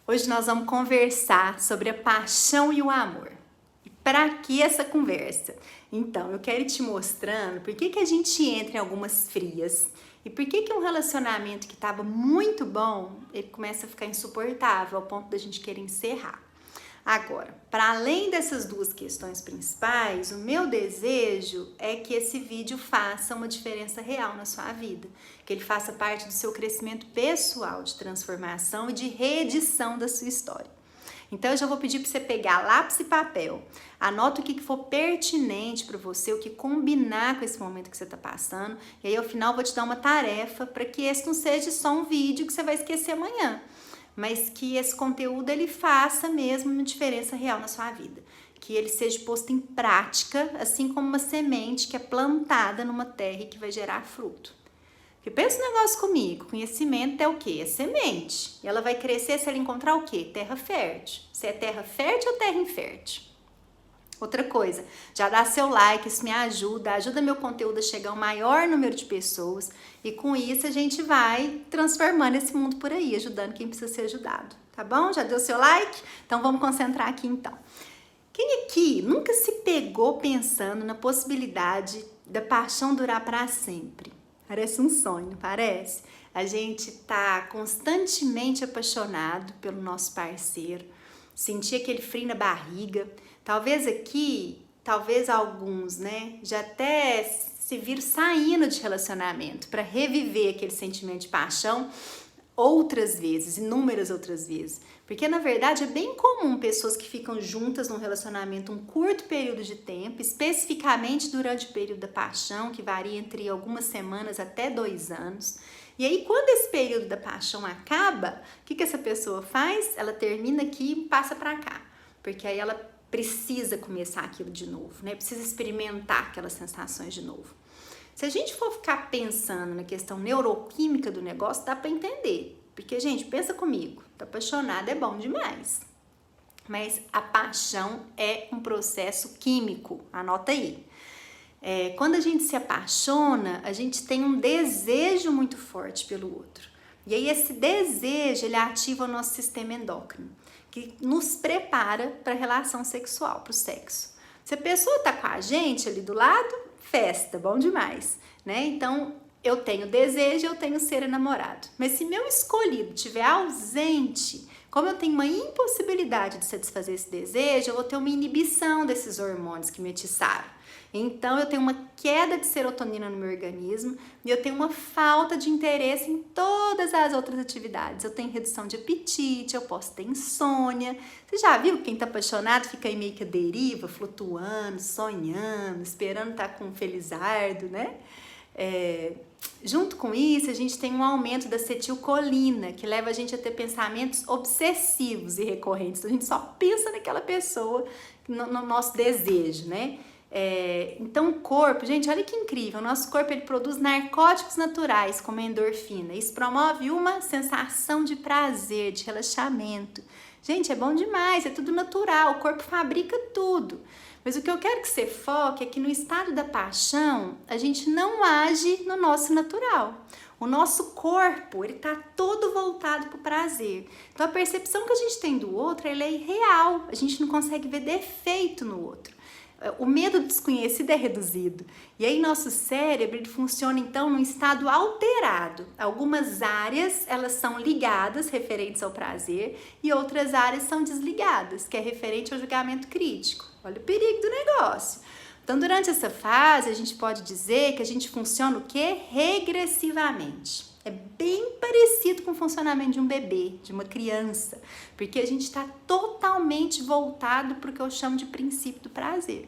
Hoje nós vamos conversar sobre a paixão e o amor. E para que essa conversa? Então, eu quero ir te mostrando por que a gente entra em algumas frias e por que um relacionamento que estava muito bom, ele começa a ficar insuportável ao ponto da gente querer encerrar. Agora, para além dessas duas questões principais, o meu desejo é que esse vídeo faça uma diferença real na sua vida, que ele faça parte do seu crescimento pessoal, de transformação e de reedição da sua história. Então, eu já vou pedir para você pegar lápis e papel, anota o que for pertinente para você, o que combinar com esse momento que você está passando, e aí ao final eu vou te dar uma tarefa para que esse não seja só um vídeo que você vai esquecer amanhã, mas que esse conteúdo ele faça mesmo uma diferença real na sua vida, que ele seja posto em prática, assim como uma semente que é plantada numa terra e que vai gerar fruto. Porque pensa um negócio comigo, conhecimento é o quê? É semente. E ela vai crescer se ela encontrar o quê? Terra fértil. Se é terra fértil ou terra infértil? Outra coisa, já dá seu like, isso me ajuda meu conteúdo a chegar ao maior número de pessoas e com isso a gente vai transformando esse mundo por aí, ajudando quem precisa ser ajudado, tá bom? Já deu seu like? Então vamos concentrar aqui então. Quem aqui nunca se pegou pensando na possibilidade da paixão durar para sempre? Parece um sonho, não parece? A gente tá constantemente apaixonado pelo nosso parceiro, sentir aquele frio na barriga. Talvez aqui, talvez alguns, né, já até se viram saindo de relacionamento para reviver aquele sentimento de paixão outras vezes, inúmeras outras vezes. Porque na verdade é bem comum pessoas que ficam juntas num relacionamento um curto período de tempo, especificamente durante o período da paixão, que varia entre algumas semanas até 2 anos. E aí, quando esse período da paixão acaba, o que essa pessoa faz? Ela termina aqui e passa para cá. Porque aí ela precisa começar aquilo de novo, né? Precisa experimentar aquelas sensações de novo. Se a gente for ficar pensando na questão neuroquímica do negócio, dá para entender. Porque, gente, pensa comigo, tá apaixonado é bom demais. Mas a paixão é um processo químico, anota aí. Quando a gente se apaixona, a gente tem um desejo muito forte pelo outro. E aí esse desejo, ele ativa o nosso sistema endócrino, que nos prepara para a relação sexual, para o sexo. Se a pessoa tá com a gente ali do lado, festa, bom demais, né? Então, eu tenho desejo, eu tenho ser enamorado. Mas se meu escolhido estiver ausente, como eu tenho uma impossibilidade de satisfazer esse desejo, eu vou ter uma inibição desses hormônios que me atiçaram. Então, eu tenho uma queda de serotonina no meu organismo e eu tenho uma falta de interesse em todas as outras atividades. Eu tenho redução de apetite, eu posso ter insônia. Você já viu que quem tá apaixonado fica aí meio que a deriva, flutuando, sonhando, esperando estar com um felizardo, né? Junto com isso, a gente tem um aumento da acetilcolina, que leva a gente a ter pensamentos obsessivos e recorrentes. Então, a gente só pensa naquela pessoa, no nosso desejo, né? Então o corpo, gente, olha que incrível, o nosso corpo ele produz narcóticos naturais como a endorfina, isso promove uma sensação de prazer, de relaxamento. Gente, é bom demais, é tudo natural, o corpo fabrica tudo. Mas o que eu quero que você foque é que no estado da paixão, a gente não age no nosso natural. O nosso corpo, ele tá todo voltado pro prazer. Então a percepção que a gente tem do outro, ela é irreal, a gente não consegue ver defeito no outro. O medo do desconhecido é reduzido. E aí nosso cérebro ele funciona então num estado alterado. Algumas áreas elas são ligadas, referentes ao prazer, e outras áreas são desligadas, que é referente ao julgamento crítico. Olha o perigo do negócio. Então durante essa fase a gente pode dizer que a gente funciona o quê? Regressivamente. É bem parecido com o funcionamento de um bebê, de uma criança, porque a gente está totalmente voltado para o que eu chamo de princípio do prazer.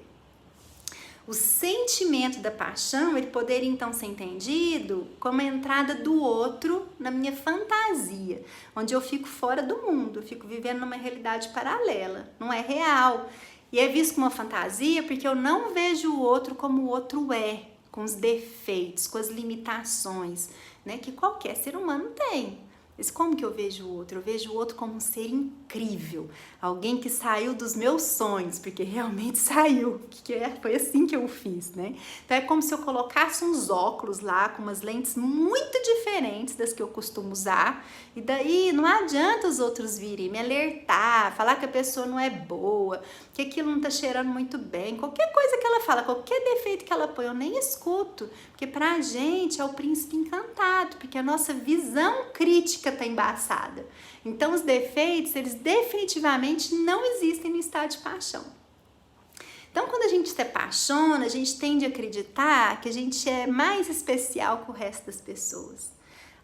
O sentimento da paixão, ele poderia então ser entendido como a entrada do outro na minha fantasia, onde eu fico fora do mundo, eu fico vivendo numa realidade paralela, não é real. E é visto como uma fantasia porque eu não vejo o outro como o outro é, com os defeitos, com as limitações, né, que qualquer ser humano tem. Mas como que eu vejo o outro? Eu vejo o outro como um ser incrível, alguém que saiu dos meus sonhos, porque realmente saiu, foi assim que eu fiz, né? Então é como se eu colocasse uns óculos lá com umas lentes muito diferentes das que eu costumo usar, e daí não adianta os outros virem me alertar, falar que a pessoa não é boa, que aquilo não tá cheirando muito bem, qualquer coisa que ela fala, qualquer defeito que ela põe, eu nem escuto, porque pra gente é o príncipe encantado, porque a nossa visão crítica tá embaçada. Então os defeitos, eles definitivamente não existem no estado de paixão. Então quando a gente se apaixona, a gente tende a acreditar que a gente é mais especial que o resto das pessoas.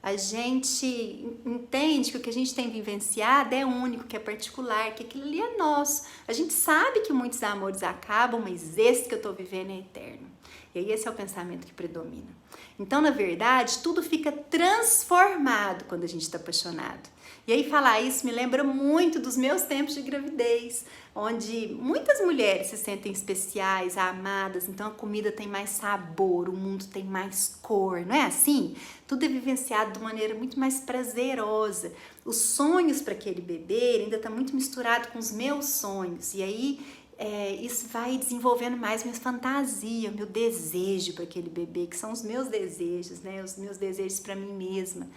A gente entende que o que a gente tem vivenciado é único, que é particular, que aquilo ali é nosso. A gente sabe que muitos amores acabam, mas esse que eu tô vivendo é eterno. E aí esse é o pensamento que predomina. Então, na verdade, tudo fica transformado quando a gente está apaixonado. E aí falar isso me lembra muito dos meus tempos de gravidez, onde muitas mulheres se sentem especiais, amadas, então a comida tem mais sabor, o mundo tem mais cor, não é assim? Tudo é vivenciado de maneira muito mais prazerosa. Os sonhos para aquele bebê ainda está muito misturado com os meus sonhos, e aí isso vai desenvolvendo mais minha fantasia, meu desejo para aquele bebê, que são os meus desejos, né? Os meus desejos para mim mesma.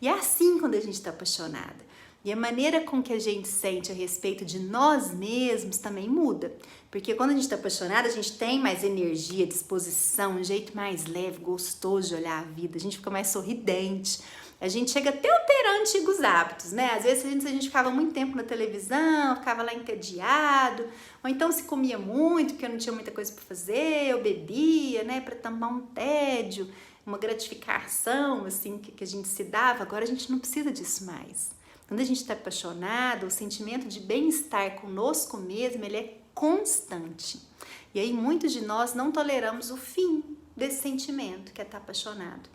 E é assim quando a gente está apaixonada. E a maneira com que a gente sente a respeito de nós mesmos também muda. Porque quando a gente está apaixonada, a gente tem mais energia, disposição, um jeito mais leve, gostoso de olhar a vida. A gente fica mais sorridente. A gente chega até a alterar antigos hábitos, né? Às vezes a gente ficava muito tempo na televisão, ficava lá entediado, ou então se comia muito, porque eu não tinha muita coisa para fazer, eu bebia, né? Para tampar um tédio, uma gratificação, assim, que a gente se dava. Agora a gente não precisa disso mais. Quando a gente está apaixonado, o sentimento de bem-estar conosco mesmo, ele é constante. E aí muitos de nós não toleramos o fim desse sentimento, que é estar apaixonado.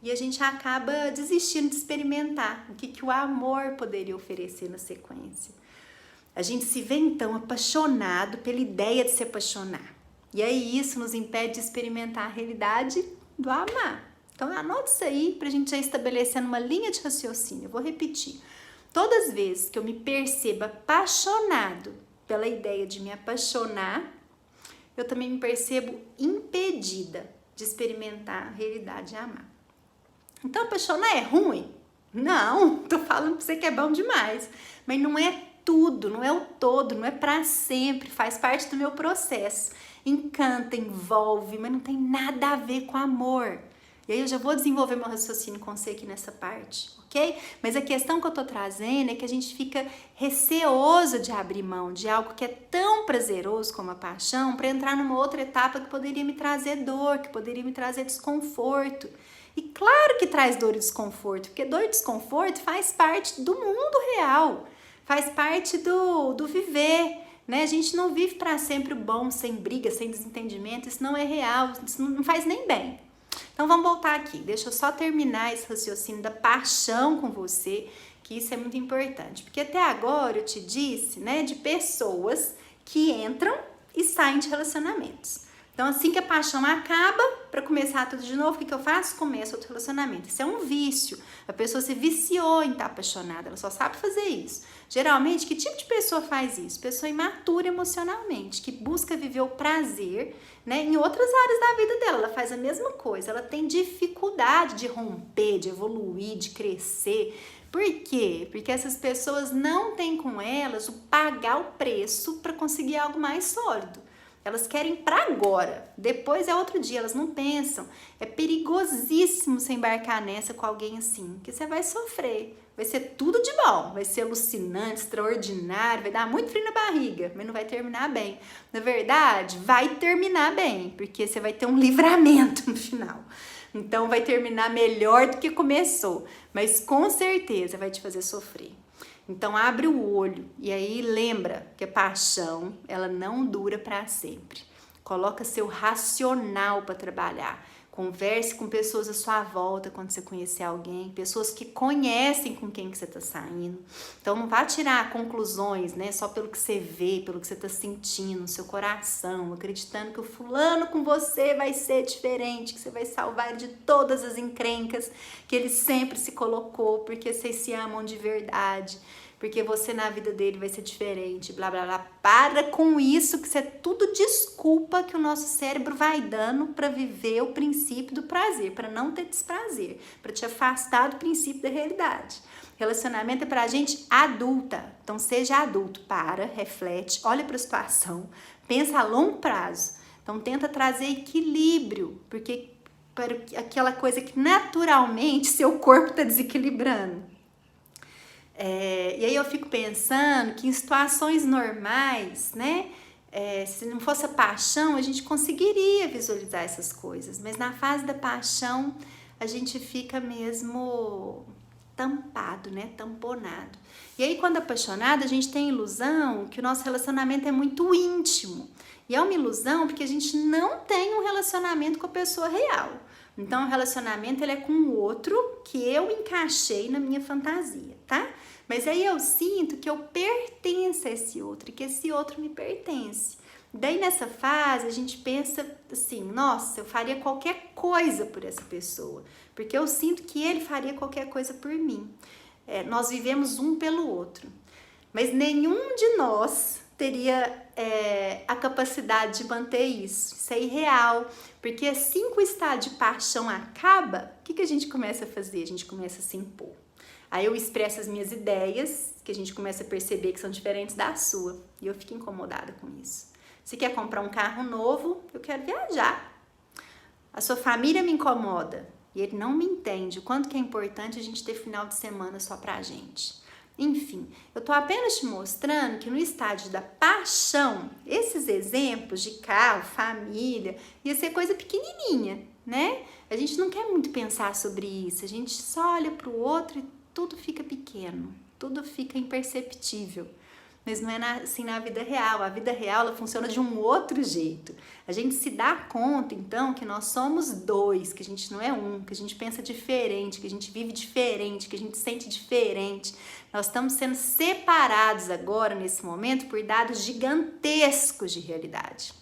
E a gente acaba desistindo de experimentar o que o amor poderia oferecer na sequência. A gente se vê então apaixonado pela ideia de se apaixonar. E aí isso nos impede de experimentar a realidade do amar. Então anota isso aí para a gente já estabelecer uma linha de raciocínio. Eu vou repetir. Todas as vezes que eu me percebo apaixonado pela ideia de me apaixonar, eu também me percebo impedida de experimentar a realidade de amar. Então apaixonar é ruim? Não, tô falando pra você que é bom demais. Mas não é tudo, não é o todo, não é pra sempre, faz parte do meu processo. Encanta, envolve, mas não tem nada a ver com amor. E aí eu já vou desenvolver meu raciocínio com você aqui nessa parte, ok? Mas a questão que eu tô trazendo é que a gente fica receoso de abrir mão de algo que é tão prazeroso como a paixão para entrar numa outra etapa que poderia me trazer dor, que poderia me trazer desconforto. E claro que traz dor e desconforto, porque dor e desconforto faz parte do mundo real, faz parte do viver, né? A gente não vive para sempre bom, sem briga, sem desentendimento, isso não é real, isso não faz nem bem. Então vamos voltar aqui, deixa eu só terminar esse raciocínio da paixão com você, que isso é muito importante, porque até agora eu te disse, né, de pessoas que entram e saem de relacionamentos. Então, assim que a paixão acaba, para começar tudo de novo, o que eu faço? Começo outro relacionamento. Isso é um vício. A pessoa se viciou em estar apaixonada, ela só sabe fazer isso. Geralmente, que tipo de pessoa faz isso? Pessoa imatura emocionalmente, que busca viver o prazer, né, em outras áreas da vida dela. Ela faz a mesma coisa, ela tem dificuldade de romper, de evoluir, de crescer. Por quê? Porque essas pessoas não têm com elas o pagar o preço para conseguir algo mais sólido. Elas querem para agora, depois é outro dia, elas não pensam. É perigosíssimo você embarcar nessa com alguém assim, porque você vai sofrer. Vai ser tudo de bom, vai ser alucinante, extraordinário, vai dar muito frio na barriga, mas não vai terminar bem. Na verdade, vai terminar bem, porque você vai ter um livramento no final. Então vai terminar melhor do que começou, mas com certeza vai te fazer sofrer. Então abre o olho e aí lembra que a paixão, ela não dura para sempre. Coloca seu racional para trabalhar. Converse com pessoas à sua volta quando você conhecer alguém, pessoas que conhecem com quem que você está saindo. Então não vá tirar conclusões, né, só pelo que você vê, pelo que você está sentindo no seu coração, acreditando que o fulano com você vai ser diferente, que você vai salvar ele de todas as encrencas que ele sempre se colocou, porque vocês se amam de verdade, porque você na vida dele vai ser diferente, blá blá blá. Para com isso, que isso é tudo desculpa que o nosso cérebro vai dando para viver o princípio do prazer, para não ter desprazer, para te afastar do princípio da realidade. Relacionamento é pra gente adulta, então seja adulto, reflete, olha para a situação, pensa a longo prazo. Então tenta trazer equilíbrio, porque para aquela coisa que naturalmente seu corpo está desequilibrando. E aí eu fico pensando que em situações normais, né, se não fosse a paixão, a gente conseguiria visualizar essas coisas, mas na fase da paixão a gente fica mesmo tampado, né, tamponado. E aí quando apaixonado a gente tem a ilusão que o nosso relacionamento é muito íntimo, e é uma ilusão porque a gente não tem um relacionamento com a pessoa real. Então, o relacionamento ele é com o outro que eu encaixei na minha fantasia, tá? Mas aí eu sinto que eu pertenço a esse outro e que esse outro me pertence. Daí, nessa fase, a gente pensa assim, nossa, eu faria qualquer coisa por essa pessoa, porque eu sinto que ele faria qualquer coisa por mim. Nós vivemos um pelo outro, mas nenhum de nós teria a capacidade de manter isso. Isso é irreal, porque assim que o estado de paixão acaba, o que a gente começa a fazer? A gente começa a se impor. Aí eu expresso as minhas ideias, que a gente começa a perceber que são diferentes da sua, e eu fico incomodada com isso. Você quer comprar um carro novo? Eu quero viajar. A sua família me incomoda, e ele não me entende o quanto que é importante a gente ter final de semana só pra gente. Enfim, eu tô apenas te mostrando que no estágio da paixão, esses exemplos de carro, família, ia ser coisa pequenininha, né? A gente não quer muito pensar sobre isso, a gente só olha pro outro e tudo fica pequeno, tudo fica imperceptível. Mas não é assim na vida real. A vida real ela funciona de um outro jeito. A gente se dá conta, então, que nós somos dois, que a gente não é um, que a gente pensa diferente, que a gente vive diferente, que a gente sente diferente. Nós estamos sendo separados agora, nesse momento, por dados gigantescos de realidade.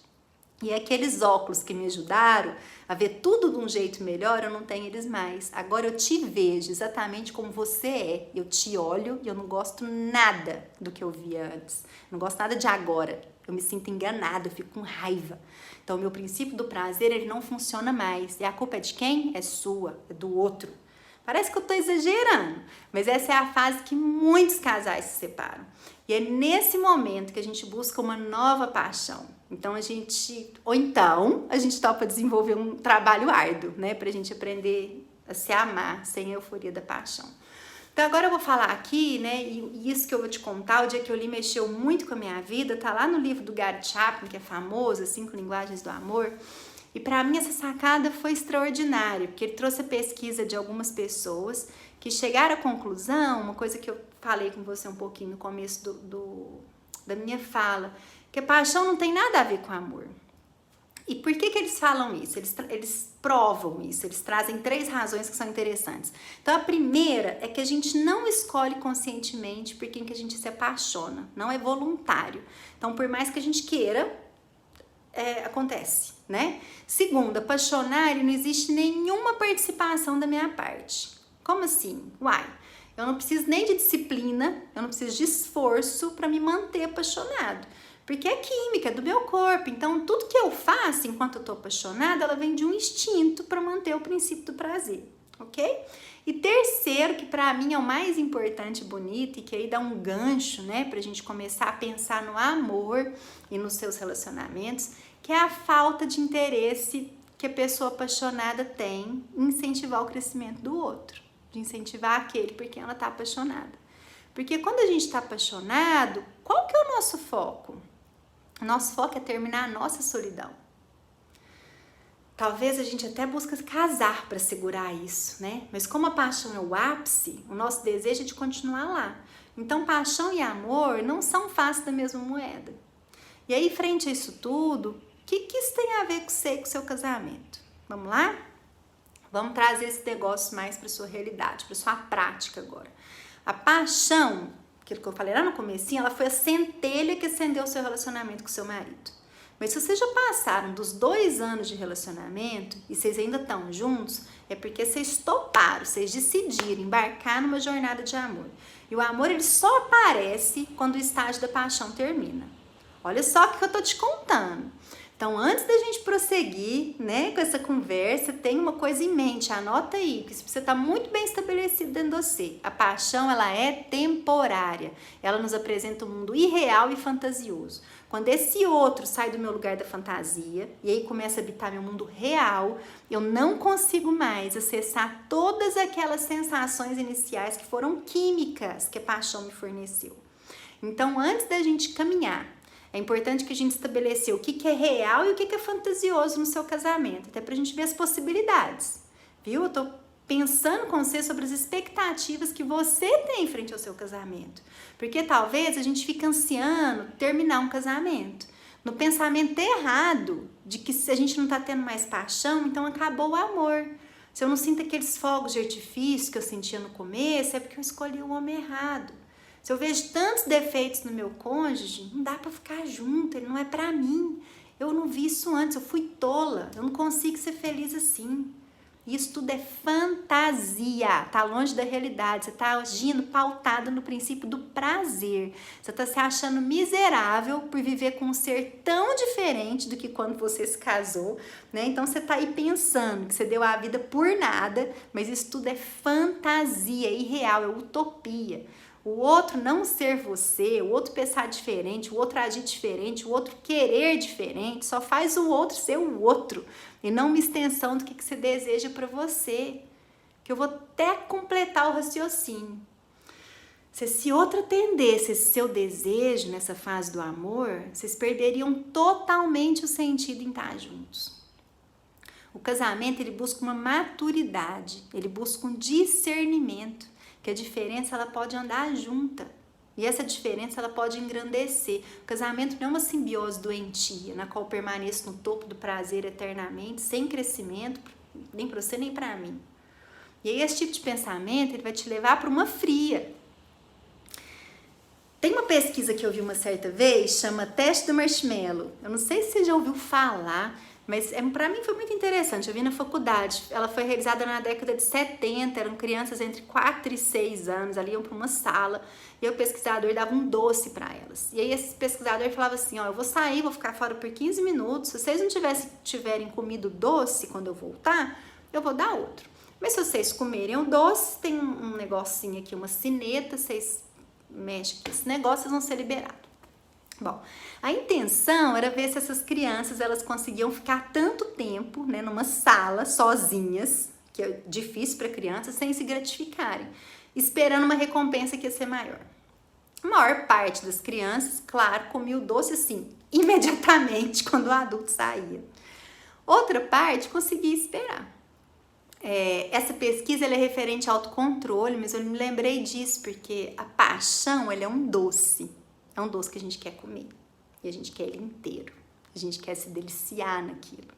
E aqueles óculos que me ajudaram a ver tudo de um jeito melhor, eu não tenho eles mais. Agora eu te vejo exatamente como você é. Eu te olho e eu não gosto nada do que eu via antes. Não gosto nada de agora. Eu me sinto enganada, eu fico com raiva. Então, o meu princípio do prazer, ele não funciona mais. E a culpa é de quem? É sua, é do outro. Parece que eu tô exagerando, mas essa é a fase que muitos casais se separam. E é nesse momento que a gente busca uma nova paixão. Então a gente topa desenvolver um trabalho árduo, né, pra gente aprender a se amar sem a euforia da paixão. Então agora eu vou falar aqui, né, e isso que eu vou te contar, o dia que eu li mexeu muito com a minha vida, tá lá no livro do Gary Chapman, que é famoso, 5 Linguagens do Amor. E para mim essa sacada foi extraordinária, porque ele trouxe a pesquisa de algumas pessoas que chegaram à conclusão, uma coisa que eu falei com você um pouquinho no começo da minha fala, que a paixão não tem nada a ver com amor. E por que eles falam isso? Eles provam isso, eles trazem 3 razões que são interessantes. Então a primeira é que a gente não escolhe conscientemente por quem que a gente se apaixona, não é voluntário. Então por mais que a gente queira, acontece, né? Segundo, apaixonar não existe nenhuma participação da minha parte. Como assim? Eu não preciso nem de disciplina, eu não preciso de esforço para me manter apaixonado. Porque é química, é do meu corpo. Então, tudo que eu faço enquanto eu tô apaixonada, ela vem de um instinto para manter o princípio do prazer, ok? E terceiro, que para mim é o mais importante e bonito, e que aí dá um gancho, né, pra gente começar a pensar no amor e nos seus relacionamentos, que é a falta de interesse que a pessoa apaixonada tem em incentivar o crescimento do outro, de incentivar aquele por quem ela tá apaixonada. Porque quando a gente tá apaixonado, qual que é o nosso foco? O nosso foco é terminar a nossa solidão. Talvez a gente até busque casar para segurar isso, né? Mas como a paixão é o ápice, o nosso desejo é de continuar lá. Então, paixão e amor não são faces da mesma moeda. E aí, frente a isso tudo, o que isso tem a ver com você e com o seu casamento? Vamos lá? Vamos trazer esse negócio mais para sua realidade, para sua prática agora. A paixão, aquilo que eu falei lá no comecinho, ela foi a centelha que acendeu o seu relacionamento com seu marido. Mas se vocês já passaram dos 2 anos de relacionamento e vocês ainda estão juntos, é porque vocês toparam, vocês decidiram embarcar numa jornada de amor. E o amor, ele só aparece quando o estágio da paixão termina. Olha só o que eu tô te contando. Então, antes da gente prosseguir, né, com essa conversa, tem uma coisa em mente, anota aí, porque isso precisa estar muito bem estabelecido dentro de você. A paixão, ela é temporária, ela nos apresenta um mundo irreal e fantasioso. Quando esse outro sai do meu lugar da fantasia e aí começa a habitar meu mundo real, eu não consigo mais acessar todas aquelas sensações iniciais que foram químicas que a paixão me forneceu. Então, antes da gente caminhar, é importante que a gente estabeleça o que é real e o que é fantasioso no seu casamento, até pra gente ver as possibilidades, viu? Eu tô pensando com você sobre as expectativas que você tem frente ao seu casamento, porque talvez a gente fique ansiando terminar um casamento, no pensamento errado de que se a gente não tá tendo mais paixão, então acabou o amor. Se eu não sinto aqueles fogos de artifício que eu sentia no começo, é porque eu escolhi o homem errado. Se eu vejo tantos defeitos no meu cônjuge, não dá pra ficar junto, ele não é pra mim. Eu não vi isso antes, eu fui tola, eu não consigo ser feliz assim. Isso tudo é fantasia, tá longe da realidade, você tá agindo pautada no princípio do prazer. Você tá se achando miserável por viver com um ser tão diferente do que quando você se casou, né? Então você tá aí pensando que você deu a vida por nada, mas isso tudo é fantasia, é irreal, é utopia. O outro não ser você, o outro pensar diferente, o outro agir diferente, o outro querer diferente, só faz o outro ser o outro e não uma extensão do que você deseja para você. Que eu vou até completar o raciocínio. Se esse outro atendesse esse seu desejo nessa fase do amor, vocês perderiam totalmente o sentido em estar juntos. O casamento, ele busca uma maturidade, ele busca um discernimento. Que a diferença ela pode andar junta e essa diferença ela pode engrandecer. O casamento não é uma simbiose doentia na qual eu permaneço no topo do prazer eternamente, sem crescimento, nem para você nem para mim. E aí esse tipo de pensamento ele vai te levar para uma fria. Tem uma pesquisa que eu vi uma certa vez, chama Teste do Marshmallow. Eu não sei se você já ouviu falar, mas para mim foi muito interessante, eu vi na faculdade, ela foi realizada na década de 70, eram crianças entre 4 e 6 anos, ali iam para uma sala, e o pesquisador dava um doce para elas. E aí esse pesquisador falava assim, ó, eu vou sair, vou ficar fora por 15 minutos, se vocês não tiverem comido doce quando eu voltar, eu vou dar outro. Mas se vocês comerem o doce, tem um negocinho aqui, uma sineta, vocês mexem com esse negócio, vocês vão ser liberados. Bom, a intenção era ver se essas crianças elas conseguiam ficar tanto tempo, né, numa sala sozinhas, que é difícil para crianças, sem se gratificarem, esperando uma recompensa que ia ser maior. A maior parte das crianças, claro, comia o doce assim, imediatamente quando o adulto saía. Outra parte conseguia esperar. Essa pesquisa ela é referente ao autocontrole, mas eu me lembrei disso porque a paixão ela é um doce. É um doce que a gente quer comer e a gente quer ele inteiro, a gente quer se deliciar naquilo.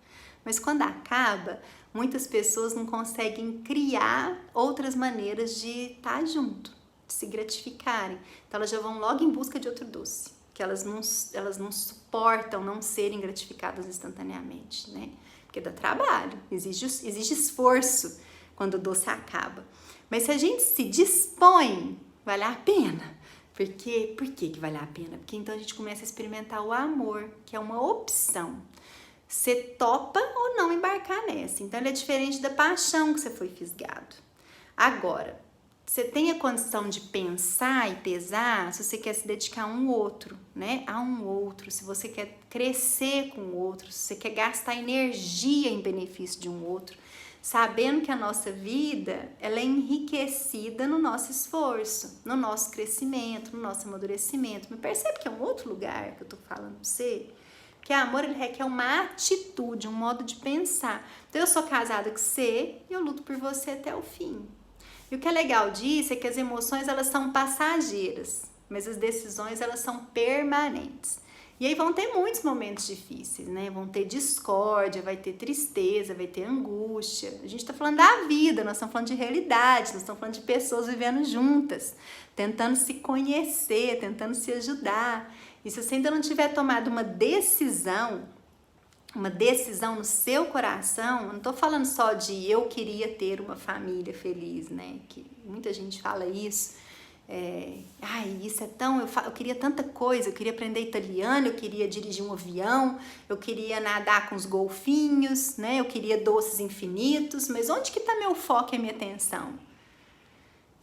Mas quando acaba, muitas pessoas não conseguem criar outras maneiras de estar junto, de se gratificarem. Então elas já vão logo em busca de outro doce, que elas não suportam não serem gratificadas instantaneamente, né? Porque dá trabalho, exige esforço quando o doce acaba. Mas se a gente se dispõe, vale a pena. Por que vale a pena? Porque então a gente começa a experimentar o amor, que é uma opção. Você topa ou não embarcar nessa. Então ele é diferente da paixão que você foi fisgado. Agora, você tem a condição de pensar e pesar se você quer se dedicar a um outro, né? A um outro, se você quer crescer com o outro, se você quer gastar energia em benefício de um outro, sabendo que a nossa vida ela é enriquecida no nosso esforço, no nosso crescimento, no nosso amadurecimento. Mas percebe que é um outro lugar que eu tô falando pra você? Porque amor ele requer uma atitude, um modo de pensar. Então eu sou casada com você e eu luto por você até o fim. E o que é legal disso é que as emoções elas são passageiras, mas as decisões elas são permanentes. E aí vão ter muitos momentos difíceis, né? Vão ter discórdia, vai ter tristeza, vai ter angústia. A gente tá falando da vida, nós estamos falando de realidade, nós estamos falando de pessoas vivendo juntas, tentando se conhecer, tentando se ajudar. E se você ainda não tiver tomado uma decisão no seu coração, eu não tô falando só de eu queria ter uma família feliz, né? Que muita gente fala isso. Isso é tão... Eu queria tanta coisa, eu queria aprender italiano, eu queria dirigir um avião, eu queria nadar com os golfinhos, né? Eu queria doces infinitos, mas onde que tá meu foco e a minha atenção?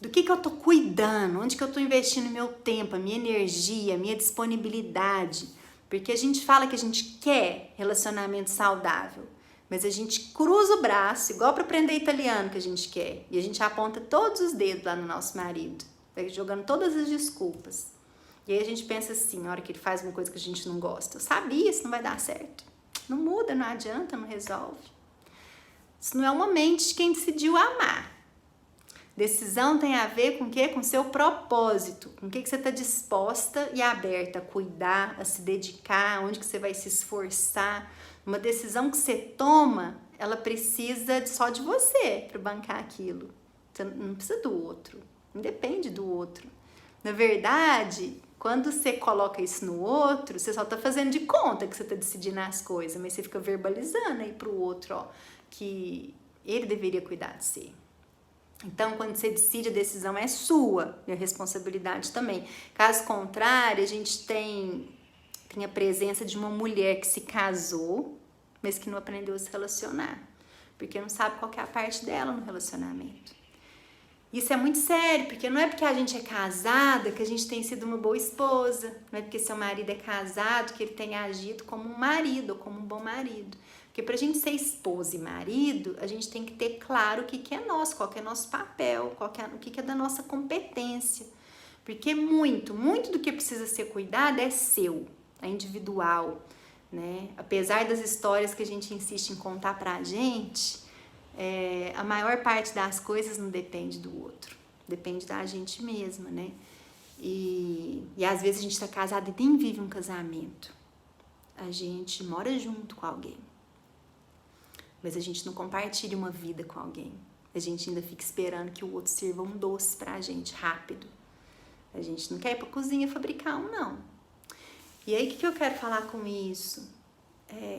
Do que eu tô cuidando? Onde que eu tô investindo meu tempo, a minha energia, a minha disponibilidade? Porque a gente fala que a gente quer relacionamento saudável, mas a gente cruza o braço, igual para aprender italiano que a gente quer, e a gente aponta todos os dedos lá no nosso marido, vai jogando todas as desculpas. E aí a gente pensa assim, na hora que ele faz uma coisa que a gente não gosta, eu sabia, isso não vai dar certo. Não muda, não adianta, não resolve. Isso não é uma mente de quem decidiu amar. Decisão tem a ver com o quê? Com o seu propósito, com o que você está disposta e aberta a cuidar, a se dedicar, onde que você vai se esforçar. Uma decisão que você toma, ela precisa só de você para bancar aquilo. Você não precisa do outro, não depende do outro. Na verdade, quando você coloca isso no outro, você só está fazendo de conta que você está decidindo as coisas, mas você fica verbalizando aí para o outro, ó, que ele deveria cuidar de você. Então, quando você decide, a decisão é sua e a responsabilidade também. Caso contrário, a gente tem a presença de uma mulher que se casou, mas que não aprendeu a se relacionar, porque não sabe qual que é a parte dela no relacionamento. Isso é muito sério, porque não é porque a gente é casada que a gente tem sido uma boa esposa, não é porque seu marido é casado que ele tem agido como um marido ou como um bom marido. Porque pra gente ser esposa e marido, a gente tem que ter claro o que é nosso, qual que é nosso papel, o que é da nossa competência. Porque muito do que precisa ser cuidado é seu, é individual, né? Apesar das histórias que a gente insiste em contar pra gente, a maior parte das coisas não depende do outro, depende da gente mesma, né? E às vezes a gente tá casado e nem vive um casamento. A gente mora junto com alguém, mas a gente não compartilha uma vida com alguém. A gente ainda fica esperando que o outro sirva um doce pra gente, rápido. A gente não quer ir pra cozinha fabricar um, não. E aí, o que eu quero falar com isso?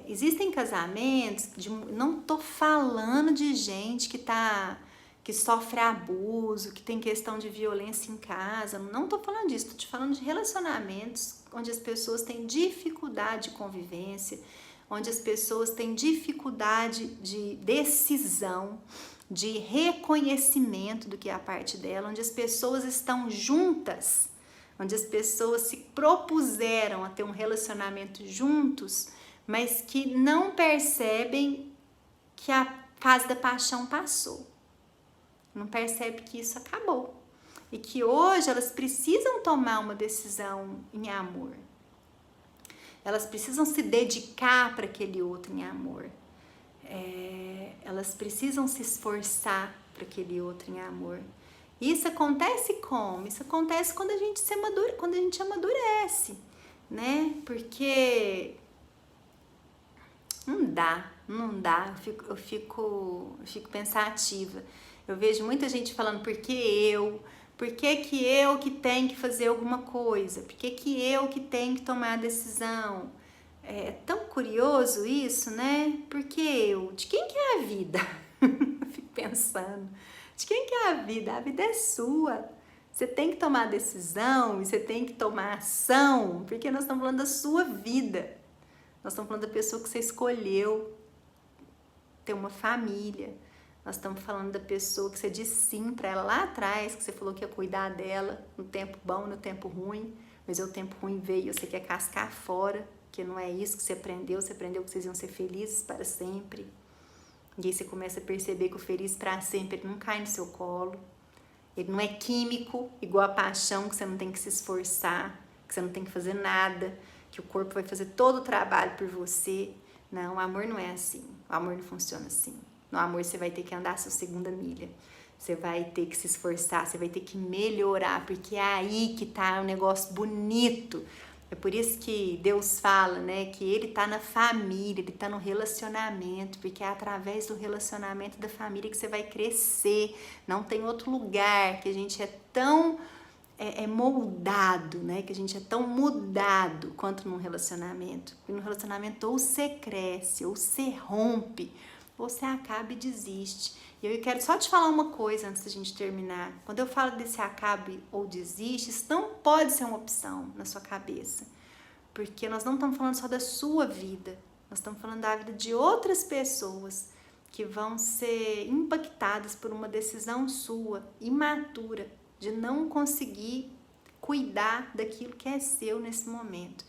Existem casamentos, não tô falando de gente que sofre abuso, que tem questão de violência em casa, não tô falando disso, tô te falando de relacionamentos onde as pessoas têm dificuldade de convivência, onde as pessoas têm dificuldade de decisão, de reconhecimento do que é a parte dela, onde as pessoas estão juntas, onde as pessoas se propuseram a ter um relacionamento juntos, mas que não percebem que a fase da paixão passou, não percebe que isso acabou e que hoje elas precisam tomar uma decisão em amor. Elas precisam se dedicar para aquele outro em amor. Elas precisam se esforçar para aquele outro em amor. Isso acontece como? Isso acontece quando a gente amadurece, né? Porque não dá. Eu fico pensativa. Eu vejo muita gente falando, por que eu que tenho que fazer alguma coisa? Por que eu que tenho que tomar a decisão? É tão curioso isso, né? Porque de quem que é a vida? Eu fico pensando, de quem que é a vida? A vida é sua. Você tem que tomar decisão e você tem que tomar ação, porque nós estamos falando da sua vida. Nós estamos falando da pessoa que você escolheu ter uma família. Nós estamos falando da pessoa que você disse sim para ela lá atrás, que você falou que ia cuidar dela no tempo bom, no tempo ruim, mas o tempo ruim veio, você quer cascar fora, que não é isso que você aprendeu que vocês iam ser felizes para sempre. E aí você começa a perceber que o feliz para sempre ele não cai no seu colo, ele não é químico, igual a paixão, que você não tem que se esforçar, que você não tem que fazer nada, que o corpo vai fazer todo o trabalho por você. Não, o amor não é assim, o amor não funciona assim. No amor você vai ter que andar a sua segunda milha, você vai ter que se esforçar, você vai ter que melhorar, porque é aí que tá um negócio bonito, É por isso que Deus fala, né, que Ele tá na família, Ele tá no relacionamento, porque é através do relacionamento da família que você vai crescer. Não tem outro lugar que a gente é tão moldado, né, que a gente é tão mudado quanto num relacionamento. Porque no relacionamento ou você cresce, ou você rompe, ou você acaba e desiste. E eu quero só te falar uma coisa antes da gente terminar. Quando eu falo desse acabe ou desiste, isso não pode ser uma opção na sua cabeça. Porque nós não estamos falando só da sua vida, nós estamos falando da vida de outras pessoas que vão ser impactadas por uma decisão sua, imatura, de não conseguir cuidar daquilo que é seu nesse momento.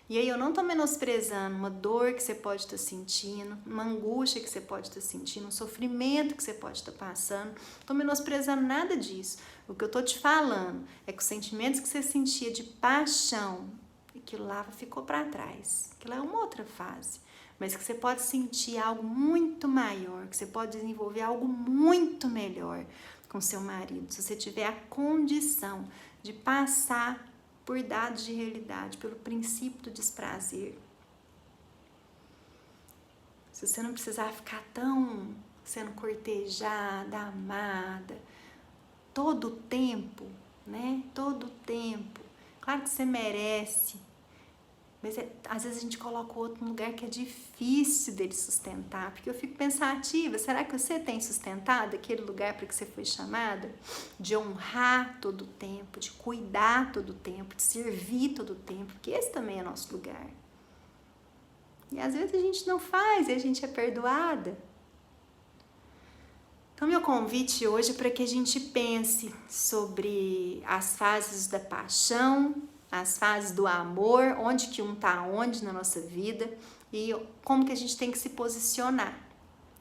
E aí eu não estou menosprezando uma dor que você pode estar sentindo, uma angústia que você pode estar sentindo, um sofrimento que você pode estar passando. Não estou menosprezando nada disso. O que eu estou te falando é que os sentimentos que você sentia de paixão, aquilo lá ficou para trás. Aquilo é uma outra fase. Mas que você pode sentir algo muito maior, que você pode desenvolver algo muito melhor com seu marido, se você tiver a condição de passar por dados de realidade, pelo princípio do desprazer. Se você não precisar ficar tão sendo cortejada, amada, todo o tempo, né? Todo o tempo. Claro que você merece, mas às vezes a gente coloca o outro num lugar que é difícil dele sustentar, porque eu fico pensativa, será que você tem sustentado aquele lugar para que você foi chamada? De honrar todo o tempo, de cuidar todo o tempo, de servir todo o tempo, porque esse também é nosso lugar. E às vezes a gente não faz e a gente é perdoada. Então meu convite hoje é para que a gente pense sobre as fases da paixão, as fases do amor, onde que um tá onde na nossa vida e como que a gente tem que se posicionar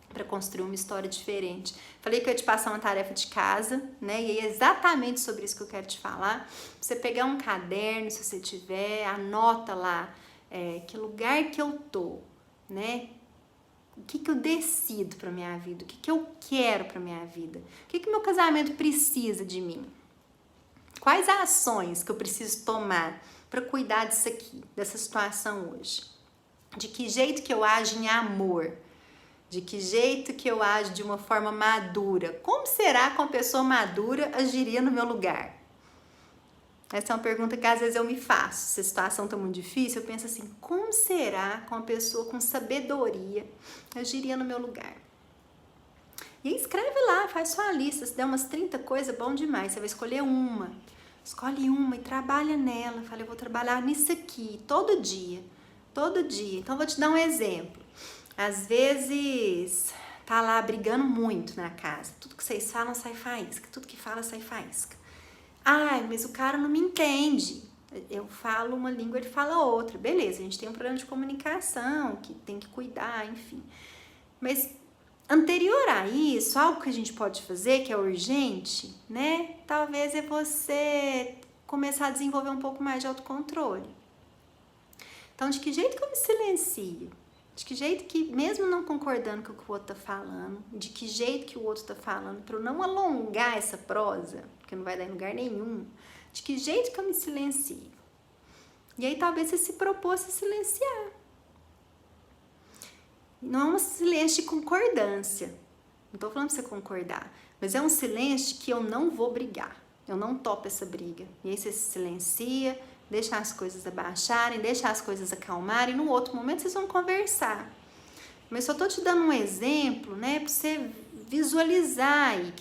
para construir uma história diferente. Falei que eu ia te passar uma tarefa de casa, né? E é exatamente sobre isso que eu quero te falar. Você pegar um caderno, se você tiver, anota lá que lugar que eu tô, né? O que eu decido para minha vida? O que eu quero para minha vida? O que meu casamento precisa de mim? Quais ações que eu preciso tomar para cuidar disso aqui, dessa situação hoje? De que jeito que eu ajo em amor? De que jeito que eu ajo de uma forma madura? Como será que uma pessoa madura agiria no meu lugar? Essa é uma pergunta que às vezes eu me faço. Se a situação está muito difícil, eu penso assim, como será que uma pessoa com sabedoria agiria no meu lugar? E aí escreve lá, faz sua lista. Se der umas 30 coisas, bom demais. Você vai escolher uma. Escolhe uma e trabalha nela. Fala, eu vou trabalhar nisso aqui, todo dia. Todo dia. Então, vou te dar um exemplo. Às vezes, tá lá brigando muito na casa. Tudo que vocês falam, sai faísca. Tudo que fala, sai faísca. Ai, mas o cara não me entende. Eu falo uma língua, ele fala outra. Beleza, a gente tem um problema de comunicação, que tem que cuidar, enfim. Mas anterior a isso, algo que a gente pode fazer, que é urgente, né? Talvez é você começar a desenvolver um pouco mais de autocontrole. Então, de que jeito que eu me silencio? De que jeito que, mesmo não concordando com o que o outro tá falando, de que jeito que o outro tá falando, para eu não alongar essa prosa, porque não vai dar em lugar nenhum, de que jeito que eu me silencio? E aí talvez você se propôs a silenciar. Não é um silêncio de concordância. Não tô falando pra você concordar, mas é um silêncio que eu não vou brigar. Eu não topo essa briga. E aí você se silencia, deixa as coisas abaixarem, deixa as coisas acalmarem, e no outro momento vocês vão conversar. Mas só tô te dando um exemplo, né, para você visualizar aí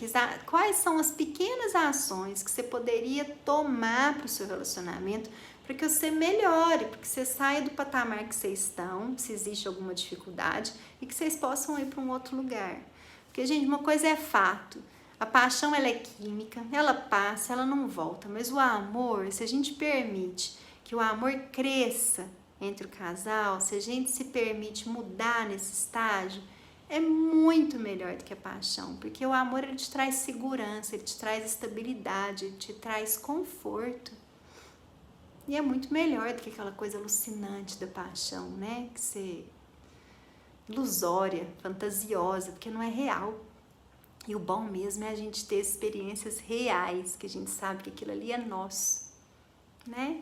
quais são as pequenas ações que você poderia tomar para o seu relacionamento para que você melhore, para que você saia do patamar que vocês estão, se existe alguma dificuldade, e que vocês possam ir para um outro lugar. Porque, gente, uma coisa é fato. A paixão, ela é química, ela passa, ela não volta, mas o amor, se a gente permite que o amor cresça entre o casal, se a gente se permite mudar nesse estágio, é muito melhor do que a paixão, porque o amor, ele te traz segurança, ele te traz estabilidade, ele te traz conforto. E é muito melhor do que aquela coisa alucinante da paixão, né? Que você... ilusória, fantasiosa, porque não é real. E o bom mesmo é a gente ter experiências reais, que a gente sabe que aquilo ali é nosso. né?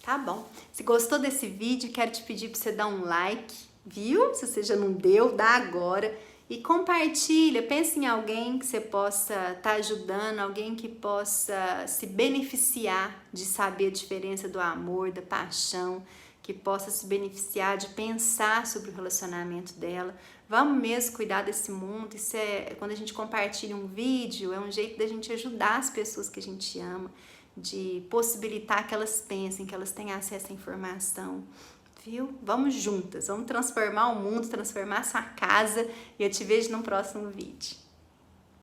Tá bom. Se gostou desse vídeo, quero te pedir para você dar um like, viu? Se você já não deu, dá agora. E compartilha, pensa em alguém que você possa estar ajudando, alguém que possa se beneficiar de saber a diferença do amor, da paixão, que possa se beneficiar de pensar sobre o relacionamento dela. Vamos mesmo cuidar desse mundo. Isso quando a gente compartilha um vídeo, é um jeito da gente ajudar as pessoas que a gente ama, de possibilitar que elas pensem, que elas tenham acesso à informação. Viu? Vamos juntas, vamos transformar o mundo, transformar a sua casa, e eu te vejo no próximo vídeo.